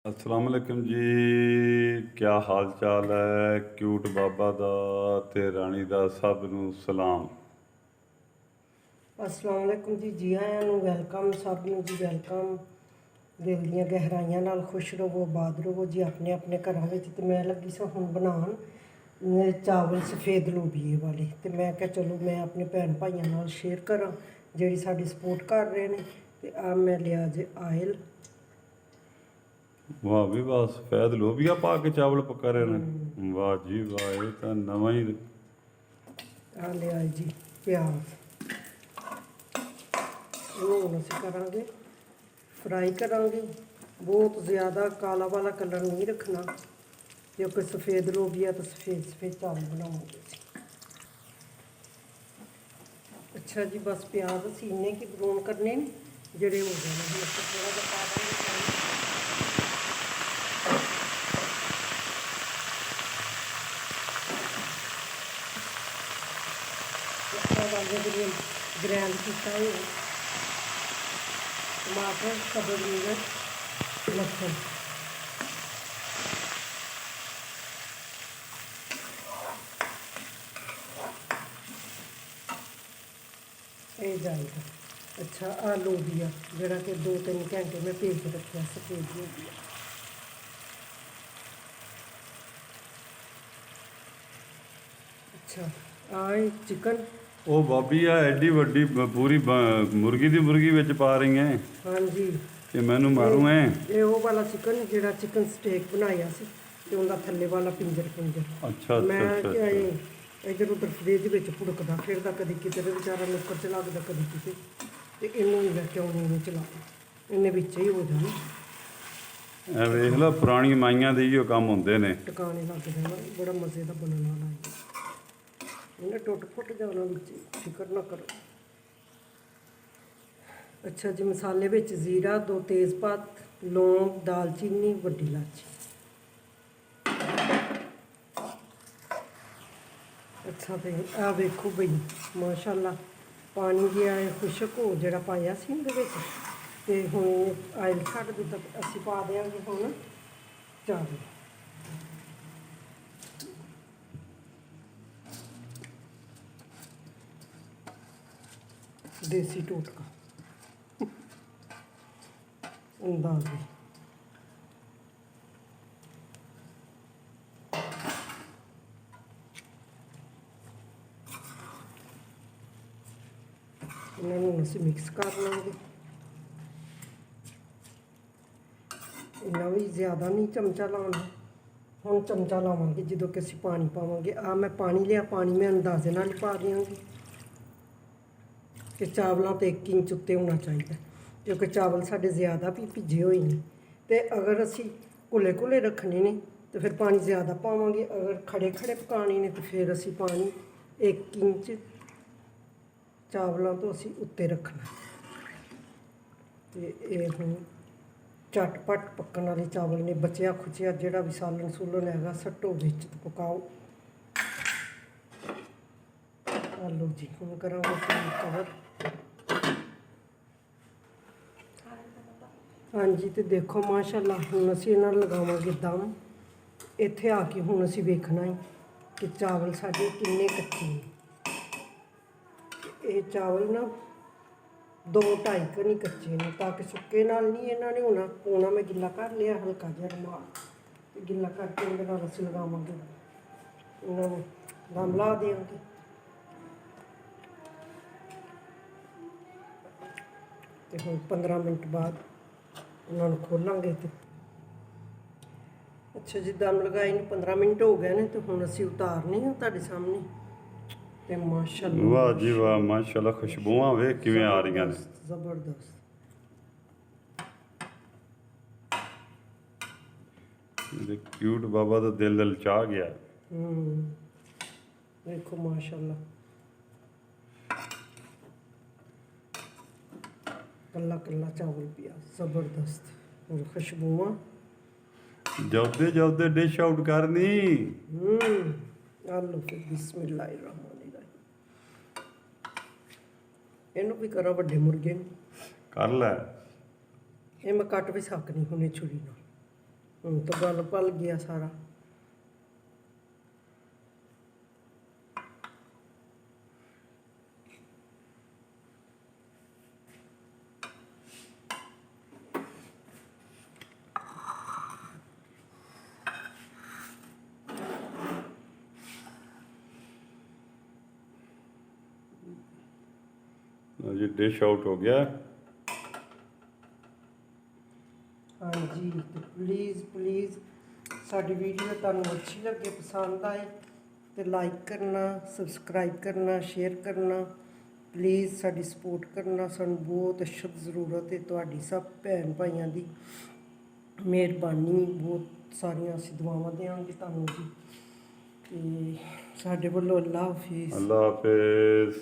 अस्सलाम वालेकुम जी। क्या हाल चाल है क्यूट बाबा दा ते रानी दा सब नू सलाम। अस्सलाम वालेकुम जी आਇਆਂ ਨੂੰ ਵੈਲਕਮ ਸਭ ਨੂੰ ਜੀ ਵੈਲਕਮ। ਦਿਲ ਦੀਆਂ ਗਹਿਰਾਈਆਂ ਨਾਲ ਖੁਸ਼ ਰਹੋ, ਆਬਾਦ ਰਹੋ ਜੀ ਆਪਣੇ ਆਪਣੇ ਘਰਾਂ ਵਿੱਚ। ਤੇ ਮੈਂ ਲੱਗੀ ਸਾਂ ਹੁਣ ਬਣਾਉਣ ਚਾਵਲ ਸਫੇਦ ਲੋਬੀਏ ਵਾਲੇ। ਤੇ ਮੈਂ ਕਿਹਾ ਚਲੋ ਮੈਂ ਆਪਣੇ ਭੈਣ ਭਾਈਆਂ ਨਾਲ ਸ਼ੇਅਰ ਕਰਾਂ ਜਿਹੜੀ ਸਾਡੀ ਸਪੋਰਟ ਕਰ ਰਹੇ ਨੇ। ਤੇ ਆ ਮੈਂ ਲਿਆ ਜੇ ਆਇਲ। वाह भी वाह, सफेद लोबिया पा के चावल पका रहे ने। वाह जी वाह, ये तो नवा ही। ਆ ਲਿਆ ਜੀ ਪਿਆਜ਼। ਇਹਨੂੰ ਹੁਣ ਅਸੀਂ ਕਰਾਂਗੇ ਫਰਾਈ ਕਰਾਂਗੇ। ਬਹੁਤ ਜ਼ਿਆਦਾ ਕਾਲਾ ਵਾਲਾ ਕਲਰ ਨਹੀਂ ਰੱਖਣਾ ਕਿਉਂਕਿ ਸਫੇਦ ਲੋਬੀਆ ਤਾਂ ਸਫੇਦ ਸਫੇਦ ਚਾਵਲ ਬਣਾਵਾਂਗੇ। ਅੱਛਾ ਜੀ, ਬਸ ਪਿਆਜ਼ ਅਸੀਂ ਇੰਨੇ ਕੀ ਬਰਾਊਨ ਕਰਨੇ ਨੇ ਜਿਹੜੇ ਹੋ ਜਾਣੇ। ਹੁਣ ਆਪਾਂ ਥੋੜ੍ਹਾ ਜਿਹਾ ਪਾ ਦਾਂਗੇ ਪਾਣੀ। ग्रैंड किया टमाटर, सब्ज मिर्च, लहसुन। ये जाएगा। अच्छा आ लोबिया जोड़ा कि 2-3 घंटे मैं भेज रखा सफेद लोबिया। अच्छा आ चिकन। ओ भाभी आ एडी वड्डी पूरी मुर्गी दी मुर्गी विच पा रही हैं। हाँ जी, ते मैनू मारू है। ये वो वाला चिकन जेड़ा चिकन स्टेक बनाया सी ते उनका थल्ले वाला पिंजर अच्छा मैं अच्छा क्या अच्छा। इधर उधर फ्रिज में भुड़कदा फिरदा, कदी किते बेचारा नुक्कर च लगदा कदी किते। ते इनू मैं क्यों नहीं चलाया, इन्हें बिच ही हो जाना। ए वेख लो पुरानी माइयां दे इहो काम हुंदे ने। टकाने लग जाना, बड़ा मजे का बनने वाला है। इन्हें टुट फुट जाना बिच, फिक्र ना करो। अच्छा जी, मसाले विच जीरा, 2 तेज़पात, लौंग, दालचीनी, वड्डी इलायची। अच्छा तो आ वेखो बई माशाअल्लाह पानी गया है खुशक हो जड़ा पाया सी इहदे विच। ते हुण आयल छड्ड दित्ता, असीं पा देंगे हुण चावल। देसी टोटका अंदाज़ी। इन्होंने असीं मिक्स कर लेंगे। इन्ना भी ज़्यादा नहीं चमचा लाना। हुण चमचा लावांगे जो कि असीं पानी पावांगे। आ मैं पानी लिया, पानी मैं अंदाजे नाल ही पा देंगी कि चावलों तो 1 इंच उत्ते होना चाहिए क्योंकि चावल साढ़े ज़्यादा भी भिजे हुए हैं। तो अगर असी घुले घुले रखने ने तो फिर पानी ज़्यादा पावांगे, अगर खड़े खड़े पकाने ने तो फिर असी पानी 1 इंच चावलों तो असी उत्ते रखना। तो ये हुण झटपट पकने वाले चावल ने। बचिया खुचिया जिहड़ा भी सालन सूलन हैगा सट्टो विच पकाओ। आलो जी, हुण करांगे कवर। हाँ जी, तो देखो माशाअल्लाह हुण असीं इन्हां लगावांगे दम। इत्थे आके हुण असीं वेखना है कि चावल साडे किन्ने कच्चे ने। ये चावल ना 2-2.5 नहीं कच्चे ने, ताकि सुक्के नाल नहीं इन्हां ने होना। पौना मैं गिला कर लिया हल्का जिहा रुमाल, ते गिला करके इहदे नाल असीं लगावांगे। इन्हां नूं दम ला देंगे। ते हुण 15 मिनट बाद इन्होंने खोलांगे। तो अच्छा जी, दम लगाए ने 15 मिनट हो गए ने। तो हुण असीं उतारने हैं तुहाडे सामने। तो माशाअल्लाह वाह जी वाह, माशाअल्लाह खुशबुआं वेख किवें आ रही ने। जबरदस्त। क्यूट बाबा तो दिल ललचा गया। देखो माशाअल्लाह कल्ला कल्ला चावल पिया जबरदस्त। और खुशबुआं जबदे जबदे डिश आउट करनी। आलो फिर बिस्मिल्लाहिर्रहमानिर्रहीम। इनू भी करा वड्डे मुर्गे नूं। कर लै। ये मैं कट भी सकनी हुणे छुरी नाल। ਹੁਣ ਤਾਂ ਗੱਲ ਭੁੱਲ ਗਿਆ ਸਾਰਾ। ਜੀ ਡਿਸ਼ ਆਊਟ ਹੋ ਗਿਆ। ਹਾਂਜੀ, ਪਲੀਜ਼ ਪਲੀਜ਼ ਸਾਡੀ ਵੀਡੀਓ ਤੁਹਾਨੂੰ ਅੱਛੀ ਲੱਗੇ, ਪਸੰਦ ਆਏ ਤੇ ਲਾਈਕ ਕਰਨਾ, ਸਬਸਕ੍ਰਾਈਬ ਕਰਨਾ, ਸ਼ੇਅਰ ਕਰਨਾ। ਪਲੀਜ਼ ਸਾਡੀ ਸਪੋਰਟ ਕਰਨਾ, ਸਾਨੂੰ ਬਹੁਤ ਅਸ਼ਦ ਜ਼ਰੂਰਤ ਹੈ ਤੁਹਾਡੀ, ਸਭ ਭੈਣ ਭਾਈਆਂ ਦੀ ਮਿਹਰਬਾਨੀ। ਬਹੁਤ ਸਾਰੀਆਂ ਅਸੀਂ ਦੁਆਵਾਂ ਦੇਵਾਂਗੇ ਤੁਹਾਨੂੰ ਜੀ। ਤੇ ਸਾਡੇ ਵੱਲੋਂ ਅੱਲਾ ਹਾਫਿਜ਼। ਅੱਲਾ ਹਾਫਿਜ਼।